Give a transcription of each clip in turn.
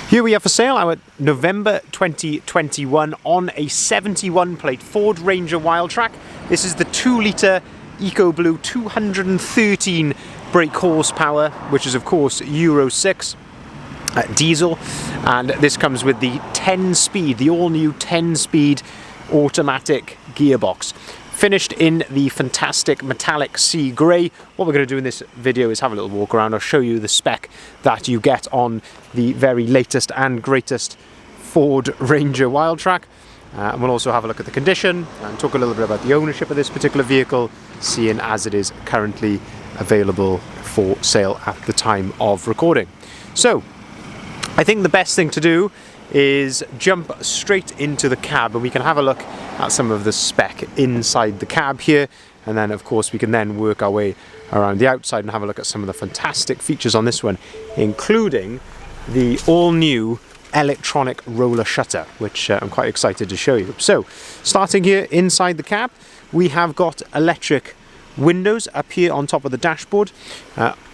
Here we have for sale our November 2021 on a 71 plate Ford Ranger Wildtrak. This is the 2-litre Eco Blue 213 brake horsepower, which is of course Euro 6 diesel, and this comes with the 10-speed, the all-new 10-speed automatic gearbox. Finished in the fantastic metallic sea grey. What we're going to do in this video is have a little walk around. I'll show you the spec that you get on the very latest and greatest Ford Ranger Wildtrak. And we'll also have a look at the condition and talk a little bit about the ownership of this particular vehicle, seeing as it is currently available for sale at the time of recording. So, I think the best thing to do is jump straight into the cab and we can have a look at some of the spec inside the cab here, and then of course we can then work our way around the outside and have a look at some of the fantastic features on this one, including the all-new electronic roller shutter, which I'm quite excited to show you. So starting here inside the cab, we have got electric windows up here on top of the dashboard.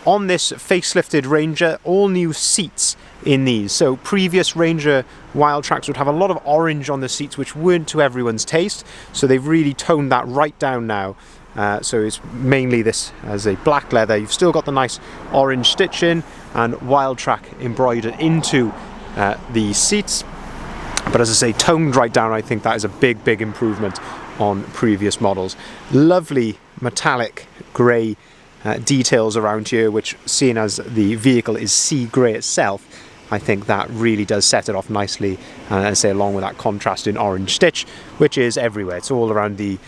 On this facelifted Ranger, all new seats in these. So previous Ranger Wildtraks would have a lot of orange on the seats, which weren't to everyone's taste, so they've really toned that right down now. So it's mainly this as a black leather. You've still got the nice orange stitching and Wildtrak embroidered into the seats, but as I say, toned right down. I think that is a big improvement on previous models. Lovely metallic grey details around here, which, seeing as the vehicle is sea grey itself, I think that really does set it off nicely, and I say along with that contrasting orange stitch, which is everywhere. It's all around the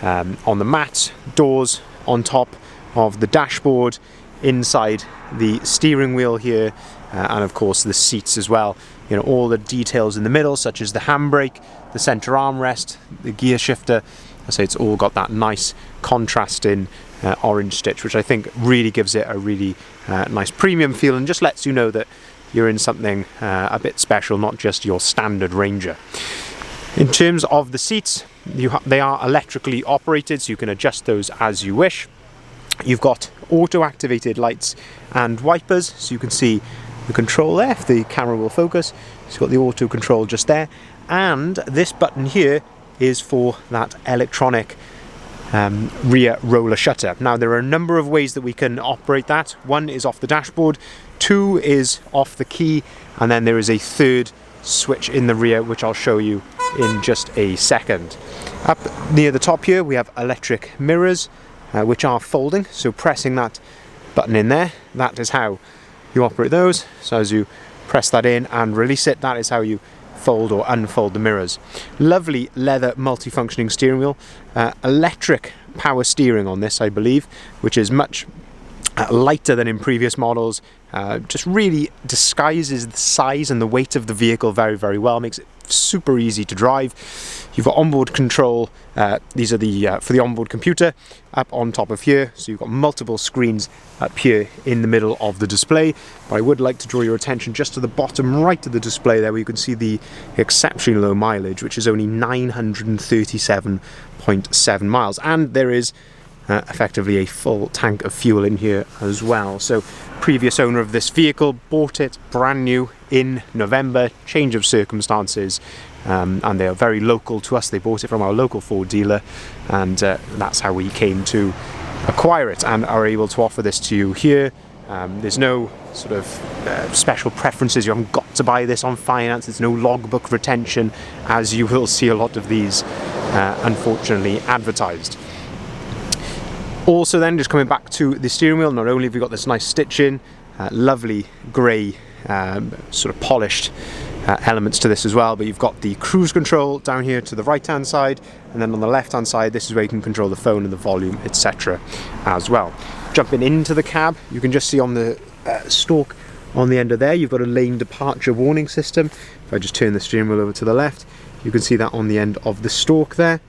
on the mats, doors, on top of the dashboard, inside the steering wheel here, and of course the seats as well. You know, all the details in the middle, such as the handbrake, the center armrest, the gear shifter. I say it's all got that nice contrasting orange stitch, which I think really gives it a really nice premium feel and just lets you know that you're in something a bit special, not just your standard Ranger. In terms of the seats, they are electrically operated, so you can adjust those as you wish. You've got auto-activated lights and wipers, so you can see the control there, if the camera will focus. So you've got the auto control just there, and this button here is for that electronic rear roller shutter. Now there are a number of ways that we can operate that. One is off the dashboard, 2 is off the key, and then there is a 3rd switch in the rear, which I'll show you in just a second. Up near the top here we have electric mirrors, which are folding, so pressing that button in there, that is how you operate those. So as you press that in and release it, that is how you fold or unfold the mirrors. Lovely leather multifunctioning steering wheel, electric power steering on this, I believe, which is much lighter than in previous models. Just really disguises the size and the weight of the vehicle very well, makes it super easy to drive. You've got onboard control, these are the for the onboard computer up on top of here, so you've got multiple screens up here in the middle of the display. But I would like to draw your attention just to the bottom right of the display there, where you can see the exceptionally low mileage, which is only 937.7 miles, and there is effectively a full tank of fuel in here as well. So previous owner of this vehicle bought it brand new in November, change of circumstances, and they are very local to us. They bought it from our local Ford dealer, and that's how we came to acquire it and are able to offer this to you here. There's no sort of special preferences. You haven't got to buy this on finance. There's no logbook retention, as you will see a lot of these unfortunately advertised. Also then, just coming back to the steering wheel, not only have we got this nice stitching, lovely grey sort of polished elements to this as well, but you've got the cruise control down here to the right hand side, and then on the left hand side this is where you can control the phone and the volume, etc. as well. Jumping into the cab, you can just see on the stalk on the end of there, you've got a lane departure warning system. If I just turn the steering wheel over to the left, you can see that on the end of the stalk there.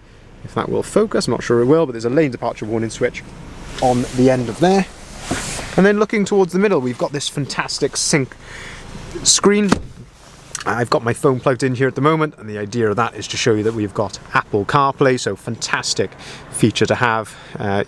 If that will focus, I'm not sure it will, but there's a lane departure warning switch on the end of there. And then looking towards the middle, we've got this fantastic sync screen, I've got my phone plugged in here at the moment, and the idea of that is to show you that we've got Apple CarPlay, so fantastic feature to have.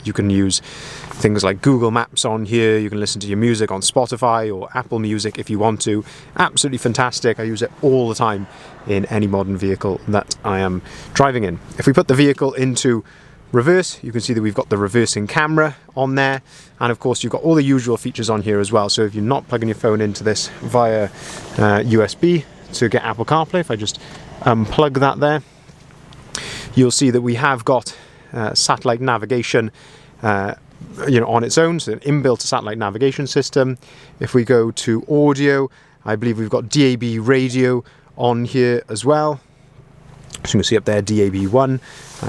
You can use things like Google Maps on here, you can listen to your music on Spotify or Apple Music if you want to. Absolutely fantastic. I use it all the time in any modern vehicle that I am driving in. If we put the vehicle into reverse, you can see that we've got the reversing camera on there, and of course you've got all the usual features on here as well. So if you're not plugging your phone into this via USB to get Apple CarPlay, if I just unplug that there, you'll see that we have got satellite navigation on its own, so an inbuilt satellite navigation system. If we go to audio, I believe we've got DAB radio on here as well. So you can see up there DAB1,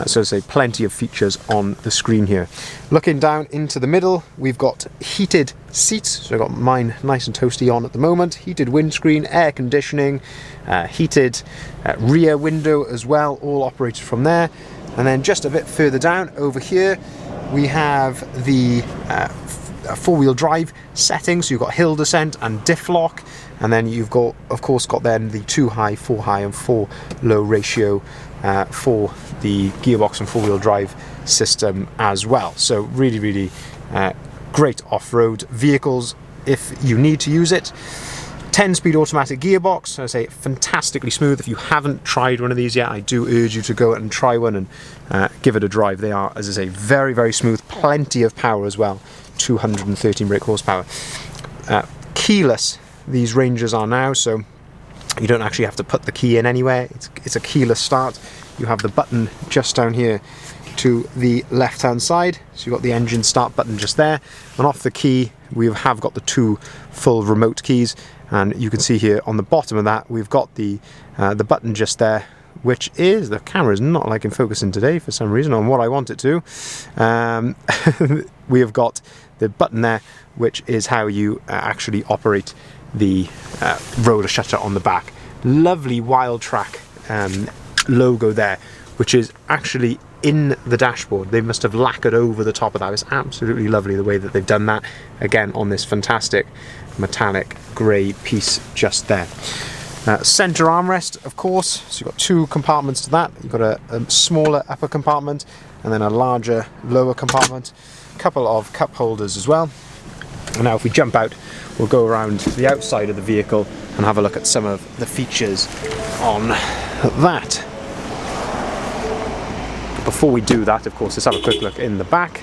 so say plenty of features on the screen here. Looking down into the middle, we've got heated seats, so I've got mine nice and toasty on at the moment, heated windscreen, air conditioning, heated rear window as well, all operated from there. And then just a bit further down over here, we have the four-wheel drive settings. So you've got hill descent and diff lock, and then you've got, of course, got then the 2 high, 4 high and 4 low ratio for the gearbox and four-wheel drive system as well. So really great off-road vehicles if you need to use it. 10-speed automatic gearbox, I say fantastically smooth. If you haven't tried one of these yet, I do urge you to go and try one and give it a drive. They are, as I say, very smooth, plenty of power as well, 213 brake horsepower. Keyless, these Rangers are now, so you don't actually have to put the key in anywhere. It's a keyless start. You have the button just down here to the left hand side, so you've got the engine start button just there, and off the key we have got the 2 full remote keys, and you can see here on the bottom of that we've got the button just there, which is, the camera is not liking focusing today for some reason on what I want it to. We have got the button there, which is how you actually operate the roller shutter on the back. Lovely Wildtrak logo there, which is actually in the dashboard. They must have lacquered over the top of that. It's absolutely lovely the way that they've done that, again on this fantastic metallic grey piece just there. Centre armrest, of course, so you've got 2 compartments to that. You've got a smaller upper compartment and then a larger lower compartment, a couple of cup holders as well. And now if we jump out, we'll go around the outside of the vehicle and have a look at some of the features on that. Before we do that, of course, let's have a quick look in the back.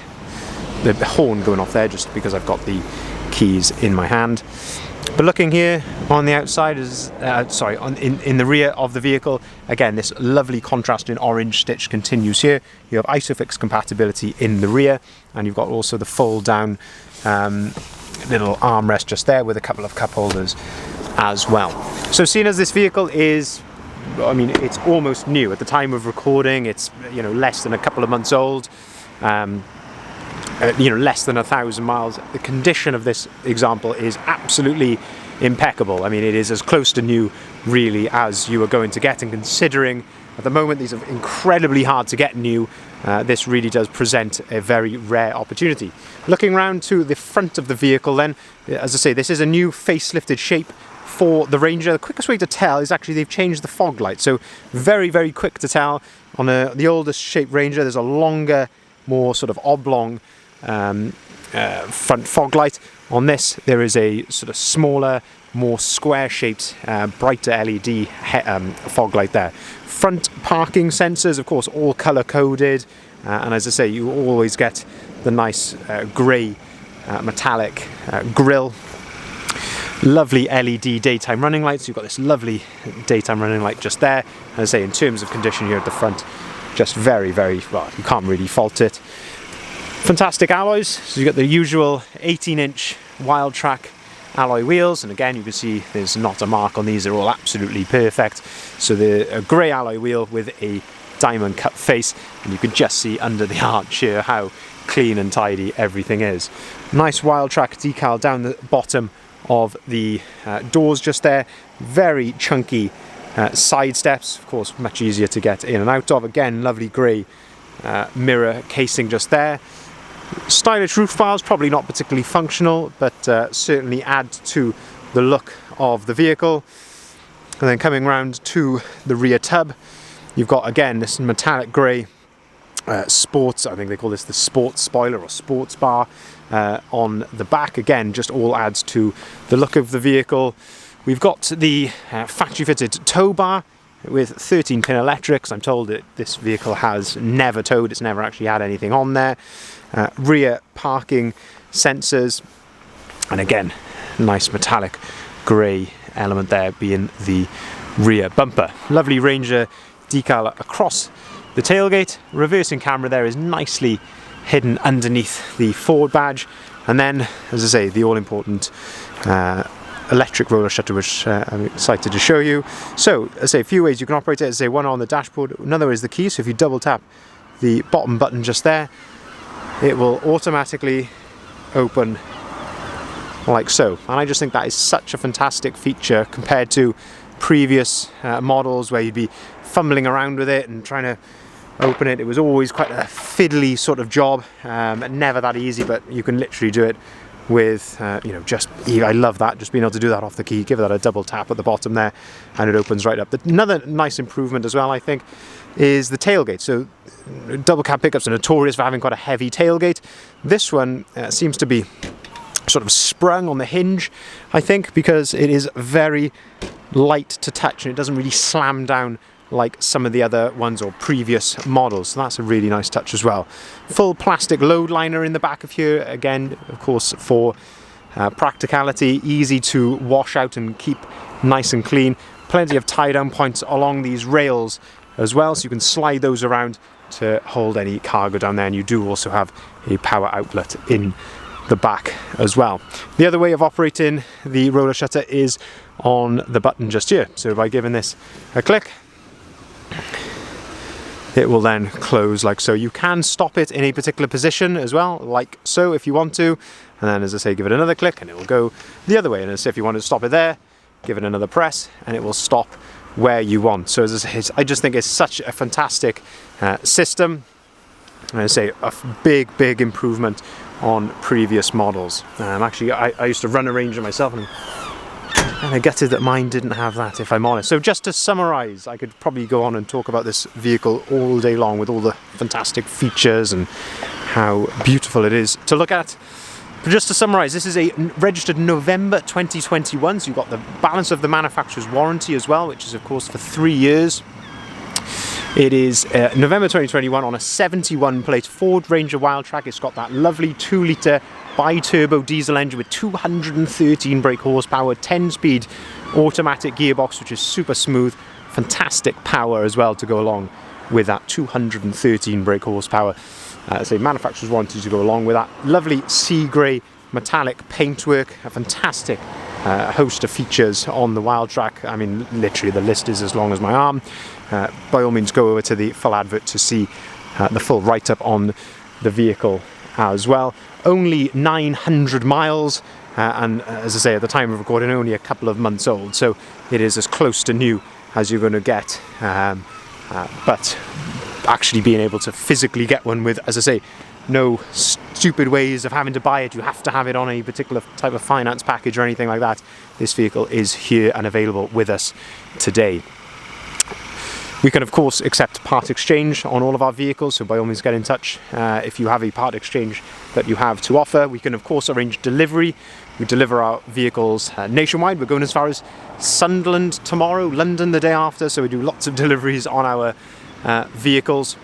The horn going off there just because I've got the keys in my hand. But looking here on the outside is, in the rear of the vehicle, again, this lovely contrasting orange stitch continues here. You have ISOFIX compatibility in the rear, and you've got also the fold down little armrest just there with a couple of cup holders as well. So seeing as this vehicle is, I mean, it's almost new at the time of recording, it's less than a couple of months old, less than 1,000 miles. The condition of this example is absolutely impeccable. I mean, it is as close to new really as you are going to get, and considering at the moment these are incredibly hard to get new, this really does present a very rare opportunity. Looking round to the front of the vehicle then, as I say, this is a new facelifted shape for the Ranger. The quickest way to tell is actually they've changed the fog light, so very quick to tell. On the oldest shaped Ranger, there's a longer, more sort of oblong front fog light. On this there is a sort of smaller, more square shaped, brighter LED fog light there. Front parking sensors, of course, all color coded, and as I say, you always get the nice grey metallic grille. Lovely LED daytime running lights. You've got this lovely daytime running light just there. As I say, in terms of condition here at the front, just very well, you can't really fault it. Fantastic alloys. So you've got the usual 18-inch Wildtrak alloy wheels, and again you can see there's not a mark on these, they're all absolutely perfect. So the grey alloy wheel with a diamond cut face, and you can just see under the arch here how clean and tidy everything is. Nice Wildtrak decal down the bottom of the doors just there. Very chunky side steps, of course much easier to get in and out of. Again, lovely grey mirror casing just there. Stylish roof bars, probably not particularly functional, but certainly add to the look of the vehicle. And then coming round to the rear tub, you've got again this metallic grey sports, I think they call this the sports spoiler or sports bar on the back. Again, just all adds to the look of the vehicle. We've got the factory fitted tow bar with 13-pin electrics. I'm told that this vehicle has never towed, it's never actually had anything on there. Rear parking sensors, and again, nice metallic grey element there being the rear bumper. Lovely Ranger decal across the tailgate. Reversing camera there is nicely hidden underneath the Ford badge, and then, as I say, the all-important electric roller shutter, which I'm excited to show you. So, as I say, a few ways you can operate it. As I say, one on the dashboard, another is the key. So if you double tap the bottom button just there, it will automatically open like so. And I just think that is such a fantastic feature compared to previous models where you'd be fumbling around with it and trying to open it. It was always quite a fiddly sort of job, never that easy, but you can literally do it with, you know, just, I love that, just being able to do that off the key, give that a double tap at the bottom there, and it opens right up. Another nice improvement as well, I think, is the tailgate. So double cab pickups are notorious for having quite a heavy tailgate. This one seems to be sort of sprung on the hinge, I think, because it is very light to touch and it doesn't really slam down like some of the other ones or previous models. So that's a really nice touch as well. Full plastic load liner in the back of here, again, of course, for practicality, easy to wash out and keep nice and clean. Plenty of tie down points along these rails as well, so you can slide those around to hold any cargo down there, and you do also have a power outlet in the back as well. The other way of operating the roller shutter is on the button just here. So by giving this a click, it will then close like so. You can stop it in a particular position as well, like so, if you want to. And then, as I say, give it another click and it will go the other way. And as if you want to stop it there, give it another press and it will stop where you want. So as I say, I just think it's such a fantastic system. And I say a big improvement on previous models. Actually, I used to run a Ranger myself, and I gutted that mine didn't have that, if I'm honest. So just to summarise, I could probably go on and talk about this vehicle all day long with all the fantastic features and how beautiful it is to look at. But just to summarise, this is a registered November 2021, so you've got the balance of the manufacturer's warranty as well, which is of course for 3 years. It is November 2021 on a 71 plate Ford Ranger Wildtrak. It's got that lovely 2-litre bi-turbo diesel engine with 213 brake horsepower, 10-speed automatic gearbox, which is super smooth, fantastic power as well to go along with that 213 brake horsepower. So manufacturer's warranty to go along with that. Lovely sea grey metallic paintwork, a fantastic host of features on the Wildtrak. I mean, literally the list is as long as my arm. By all means, go over to the full advert to see the full write-up on the vehicle as well. Only 900 miles, and as I say, at the time of recording, only a couple of months old, so it is as close to new as you're going to get. But actually being able to physically get one with, as I say, no stupid ways of having to buy it, you have to have it on a particular type of finance package or anything like that. This vehicle is here and available with us today. We can of course accept part exchange on all of our vehicles, so by all means get in touch if you have a part exchange that you have to offer. We can of course arrange delivery. We deliver our vehicles nationwide. We're going as far as Sunderland tomorrow, London the day after, so we do lots of deliveries on our vehicles.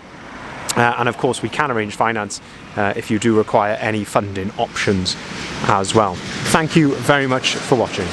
And of course we can arrange finance if you do require any funding options as well. Thank you very much for watching.